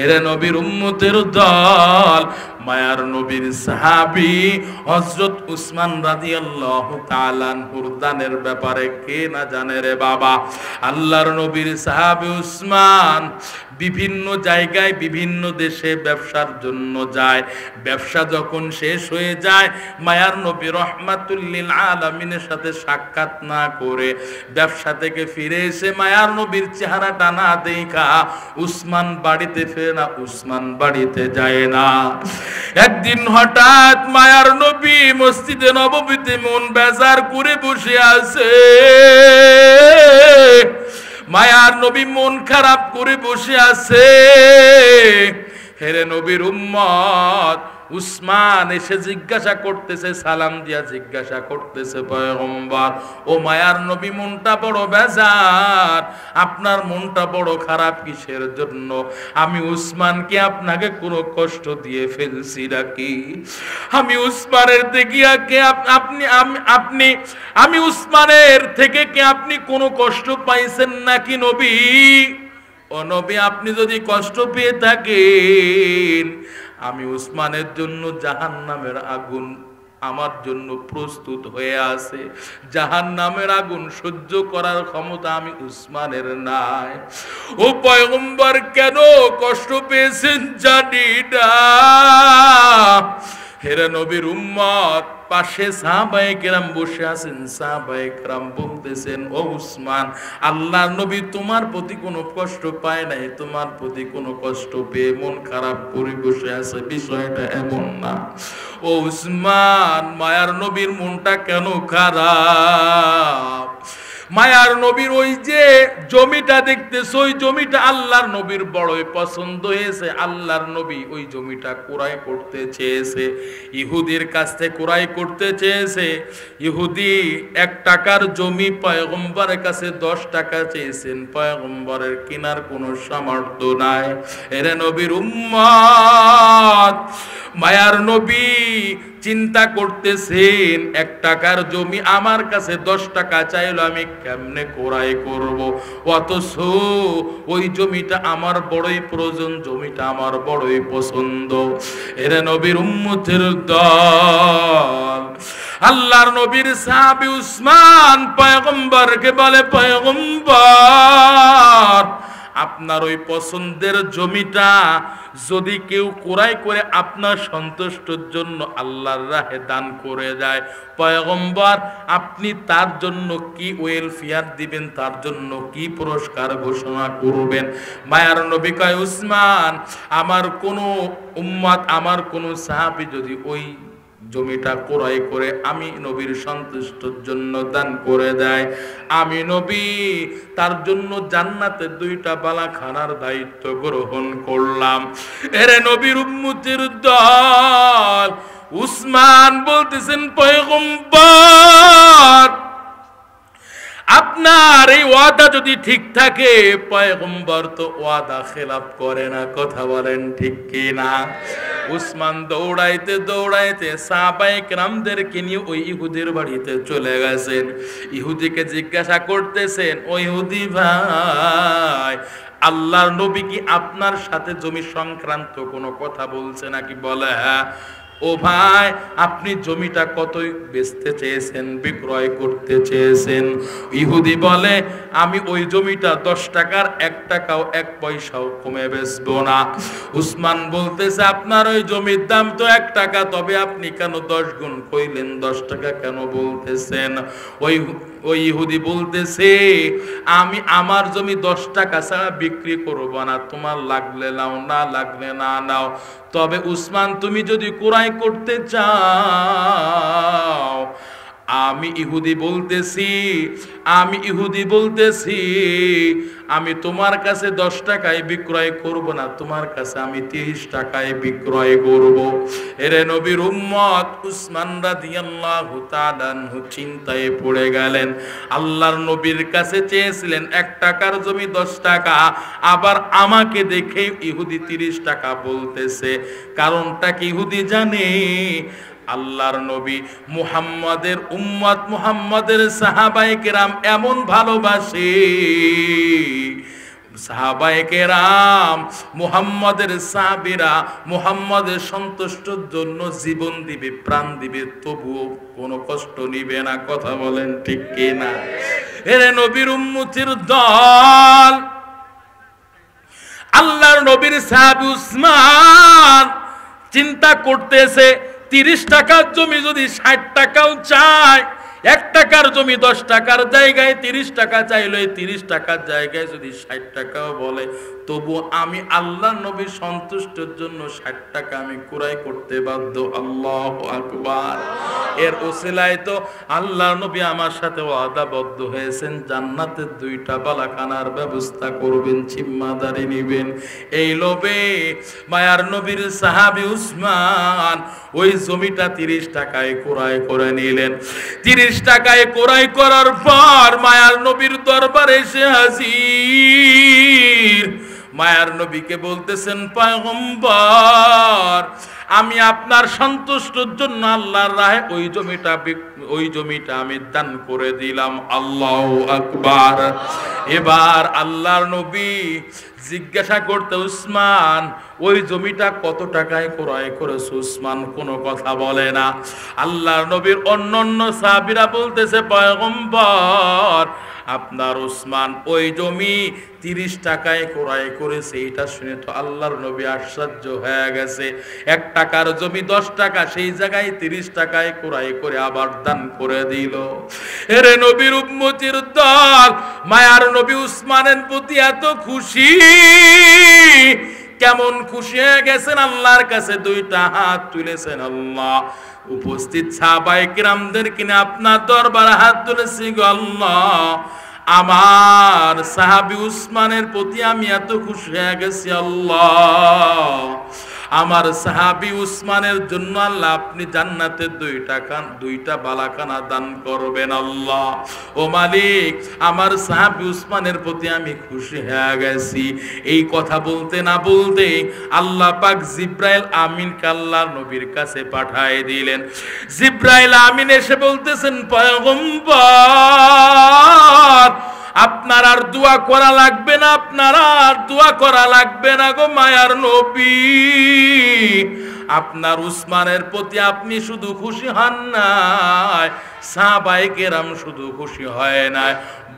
এরে নবীর উম্মতের দল, মায়ার নবীর সাহাবী হযরত উসমান রাদিয়াল্লাহু তাআলা আনহুর দানের ব্যাপারে কে না জানে রে বাবা। আল্লাহর নবীর সাহাবী উসমান বিভিন্ন জায়গায় বিভিন্ন দেশে ব্যবসার জন্য যায়। ব্যবসা যখন শেষ হয়ে যায়, মায়ার নবী রাহমাতুল লিল আলামিনের সাথে সাক্ষাৎ না করে ব্যবসা থেকে ফিরে এসে মায়ার নবীর চেহারাটা না দেখা উসমান বাড়িতে ফেরে না, উসমান বাড়িতে যায় না। একদিন হঠাৎ মায়ার নবী মসজিদে নববীতে মন বেজার করে বসে আছে। মায়ার নবী মন খারাপ করে বসে আছে। হেরে নবীর উম্মত উসমান এসে জিজ্ঞাসা করতেছে, সালাম দিয়া জিজ্ঞাসা করতেছে, পয়গম্বর ও মায়ার নবী মনটা বড় বেজার, আপনার মনটা বড় খারাপ কিসের জন্য? আমি উসমান কি আপনাকে কোনো কষ্ট দিয়ে ফেলছি নাকি? আমি উসমানের থেকে আমি উসমানের থেকে কি আপনি কোনো কষ্ট পাইছেন নাকি নবী? ও নবী, আপনি যদি কষ্ট পেয়ে থাকেন, আমি উসমানের জন্য জাহান্নামের আগুন আমার জন্য প্রস্তুত হয়ে আছে। জাহান্নামের আগুন সহ্য করার ক্ষমতা আমি উসমানের নাই। ও পয়গম্বর, কেন কষ্ট পেয়েছেন জানি না। হেরে নবীর উম্মত, পাশে সাহাবায়ে কেরাম বসে আছেন। সাহাবায়ে কেরাম বলতেছেন, ও উসমান, আল্লাহর নবী তোমার প্রতি কোনো কষ্ট পায় নাই, তোমার প্রতি কোনো কষ্ট পেয়ে মন খারাপ করে বসে আছে, বিষয়টা এমন না। ও উসমান, মায়ার নবীর মনটা কেন খারাপ? মায়ার নবীর ওই যে জমিটা দেখতেছ, ওই জমিটা আল্লাহর নবীর বড়ই পছন্দ হয়েছে। আল্লাহর নবী ওই জমিটা ক্রয় করতে চেয়েছে, ইহুদির কাছ থেকে ক্রয় করতে চেয়েছে। ইহুদি 1 টাকার জমি পয়গম্বরের কাছে 10 টাকা চেয়েছেন। পয়গম্বরের কেনার কোনো সামর্থ্য নাই। এরে নবীর উম্মত, মায়ার নবী চিন্তা করতেছেন, 1 টাকার জমি আমার কাছে 10 টাকা চাইলো, আমি কেমনে ক্রয় করব? অথচ ওই জমিটা আমার বড়ই প্রয়োজন, জমিটা আমার বড়ই পছন্দ। এরে নবীর উম্মতের দল, আল্লাহর নবীর সাহাবী উসমান পয়গম্বরকে বলে, পয়গম্বর, আপনার ওই পছন্দের জমিটা যদি কেউ ক্রয় করে আপনার সন্তুষ্টর জন্য আল্লাহর রাহে দান করে দেয়, পয়গম্বর আপনি তার জন্য কি ওয়েলফেয়ার দিবেন, তার জন্য কি পুরস্কার ঘোষণা করবেন? মায়ার নবী কয়, উসমান, আমার কোনো উম্মত, আমার কোনো সাহাবী যদি ওই জমিটা ক্রয় করে আমি নবীর সন্তুষ্টর জন্য দান করে দেয়, আমি নবী তার জন্য জান্নাতে 2টা বালাখানার দায়িত্ব গ্রহণ করলাম। এরে নবীর উম্মতের দল, উসমান বলতেছেন, পয়গম্বর, আপনার এই ওয়াদা যদি ঠিক থাকে, পয়গম্বর তো ওয়াদা খেলাফ করে না, কথা বলেন ঠিক কি না? উসমান দৌড়াইতে দৌড়াইতে সাহাবায়ে কেরামদেরকে নিয়ে ওই ইহুদির বাড়িতে চলে গেছেন। ইহুদিকে জিজ্ঞাসা করতেছেন, ও ইহুদি ভাই, আল্লাহর নবী কি আপনার সাথে জমি সংক্রান্ত কোনো কথা বলছে নাকি? বলে, হ্যাঁ। ও ভাই, আপনি জমিটা কতই বেচতে চেয়েছেন, বিক্রয় করতে চেয়েছেন? ইহুদি বলে, আমি ওই জমিটা 10 টাকার 1 টাকাও 1 পয়সাও কমে বেচবো না। উসমান বলতেছে, আপনার ওই জমির দাম তো 1 টাকা, তবে আপনি কেন 10 গুণ কইলেন? 10 টাকা কেন বলতেছেন? ওই ইহুদি বলতেছে, আমি আমার জমি 10 টাকা ছাড়া বিক্রি করব না, তোমার লাগলে নাও, না লাগলে না নাও। তবে উসমান, তুমি যদি ক্রয় করতে চাও, আমি ইহুদি বলতেছি আমি তোমার কাছে 10 টাকায় বিক্রয় করব না, তোমার কাছে আমি 30 টাকায় বিক্রয় করব। এরে নবীর উম্মত, উসমান রাদিয়াল্লাহু তাআলা আনহু চিন্তায় পড়ে গেলেন। আল্লাহর নবীর কাছে চেয়েছিলেন 1 টাকার জমি 10 টাকা, আবার আমাকে দেখে ইহুদি 30 টাকা বলতেছে। কারণটা কি ইহুদি জানে? আল্লাহর নবী মুহাম্মাদের উম্মত, মুহাম্মাদের সাহাবায়ে কেরাম এমন ভালোবাসে, সাহাবায়ে কেরাম মুহাম্মাদের সাহাবীরা মুহাম্মাদের সন্তুষ্টর জন্য জীবন দিবে, প্রাণ দিবে, তবুও কোনো কষ্ট নিবে না। কথা বলেন ঠিক কি না? এরে নবীর উম্মতির দল, আল্লাহর নবীর সাহাবী উসমান চিন্তা করতেছে 30 টাকার জমি যদি 60 টাকাও চায়, 1 টাকার জমি 10 টাকার জায়গায় 30 টাকা চাইলে 30 টাকার জায়গায় যদি 60 টাকাও বলে, তবু আমি আল্লাহর নবীর সন্তুষ্টের জন্য 60 টাকা আমি ক্রয় করতে বাধ্য। আল্লাহু আকবার। এর ওসিলায় তো আল্লাহর নবী আমার সাথে ওয়াদাবদ্ধ হয়েছেন, জান্নাতের 2টা বালাখানার ব্যবস্থা করবেন, জিম্মাদারি নেবেন। এই লোভে মায়ার নবীর সাহাবী উসমান ওই জমিটা 30 টাকায় ক্রয় করে নিলেন। 30 টাকায় ক্রয় করার পর মায়ার নবীর দরবারে এসে হাজির। মায়ার নবীকে বলতেছেন, পয়গম্বর, আমি আপনার সন্তুষ্টর জন্য আল্লাহর রাহে ওই জমিটা আমি দান করে দিলাম। আল্লাহু আকবার। এবার আল্লাহর নবী জিজ্ঞাসা করতে, উসমান ওই জমিটা কত টাকায় ক্রয় করেছে? উসমান কোনো কথা বলে না। আল্লাহর নবীর অন্যান্য সাহাবীরা বলতেছে, পয়গম্বর, আপনার উসমান ওই জমি 30 টাকায় ক্রয় করেছে। এটা শুনে তো আল্লাহর নবী আশ্চর্য হয়ে গেছে। 1 টাকার জমি 10 টাকা, সেই জায়গায় 30 টাকায় ক্রয় করে আবার দান করে দিল। এরে নবীর উম্মতির দল, মায়ার নবী উসমানের প্রতি এত খুশি, কেমন খুশি হয়ে গেছেন, আল্লাহর কাছে 2টা হাত তুলেছেন। আল্লাহ, উপস্থিত সাহাবায়ে কিরামদের কিনে আপনার দরবারে হাত তুলেছি গো আল্লাহ, আমার সাহাবী উসমানের প্রতি আমি এত খুশি হয়ে গেছি। আল্লাহ, আমার সাহাবী উসমানের জন্য আল্লাহ আপনি জান্নাতের 2টা বালাখানা দান করবেন। আল্লাহ, ও মালিক, আমার সাহাবী উসমানের প্রতি আমি খুশি হয়ে গেছি। এই কথা বলতে না বলতে আল্লাহ পাক জিব্রাইল আমিনকে আল্লাহর নবীর কাছে পাঠিয়ে দিলেন। জিব্রাইল আমিন এসে বলতেছেন, পয়গম্বর, আপনার আর দোয়া করা লাগবে না, আপনার আর দোয়া করা লাগবে না গো মায়ার নবী। আপনার উসমানের প্রতি আপনি শুধু খুশি হন নাই, সাহাবায়ে কেরাম শুধু খুশি হয় নাই,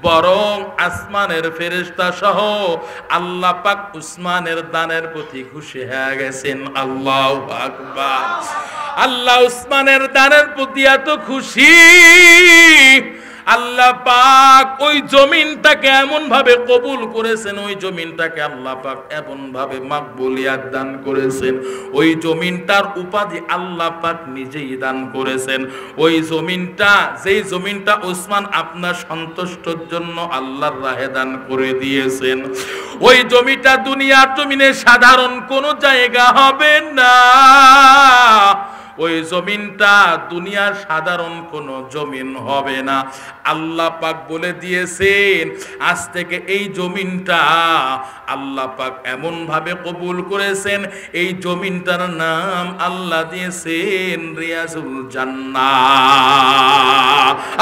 বরং আসমানের ফেরেশতা সহ আল্লাহ পাক উসমানের দানের প্রতি খুশি হয়ে গেছেন। আল্লাহু আকবার। আল্লাহ উসমানের দানের প্রতি এত খুশি, আল্লাহ পাক ওই জমিনটাকে এমন ভাবে কবুল করেছেন, ওই জমিনটাকে আল্লাহ পাক এমন ভাবে মাকবুলিয়াত দান করেছেন, ওই জমিনটার উপাধি আল্লাহ পাক নিজেই দান করেছেন। ওই জমিনটা, যেই জমিনটা উসমান আপনার সন্তুষ্টর জন্য আল্লাহর রাহে দান করে দিয়েছেন, ওই জমিটা দুনিয়ার জমিনে সাধারণ কোনো জায়গা হবে না। ওই জমিনটা দুনিয়ার সাধারণ কোনো জমিন হবে না। আল্লাহ পাক বলে দিয়েছেন, আজ থেকে এই জমিনটা আল্লাহ পাক এমন ভাবে কবুল করেছেন, এই জমিনটার নাম আল্লাহ দিয়েছেন রিয়াজুল জান্নাহ।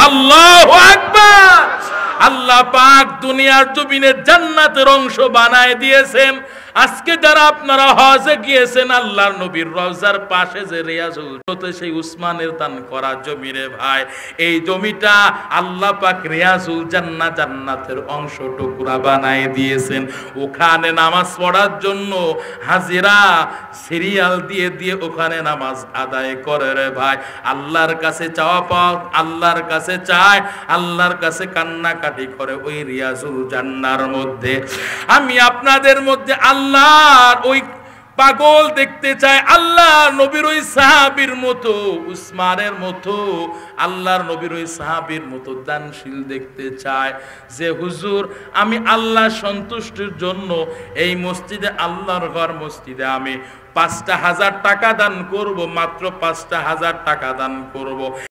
আল্লাহু আকবার। আল্লাহ পাক দুনিয়ার জমিনে জান্নাতের অংশ বানায় দিয়েছেন। আজকে যারা আপনারা হজে গিয়েছেন, আল্লাহর নবীর রওজার পাশে যে রিয়াজুল, সেই উসমানের দান করা জমি রে ভাই, এই জমিটা আল্লাহ পাক রিয়াজুল জান্নাহ, জান্নাতের অংশ টুকরা বানায় দিয়েছেন। ওখানে নামাজ পড়ার জন্য হাজিরা সিরিয়াল দিয়ে দিয়ে ওখানে নামাজ আদায় করে রে ভাই। আল্লাহর কাছে চাওয়া পাওয়া, আল্লাহর কাছে চায়, আল্লাহর কাছে কান্নাকাটি করে ওই রিয়াজুল জান্নাহর মধ্যে। আমি আপনাদের মধ্যে আল্লাহর ওই পাগল দেখতে চাই, আল্লাহ নবীর ওই সাহাবীর মতো, উসমানের মতো, আল্লাহর নবীর ওই সাহাবীর মতো দানশীল দেখতে চাই, যে হুজুর আমি আল্লাহ সন্তুষ্টির জন্য এই মসজিদে, আল্লাহর ঘর মসজিদে আমি 5,000 টাকা দান করব, মাত্র 5,000 টাকা দান করব।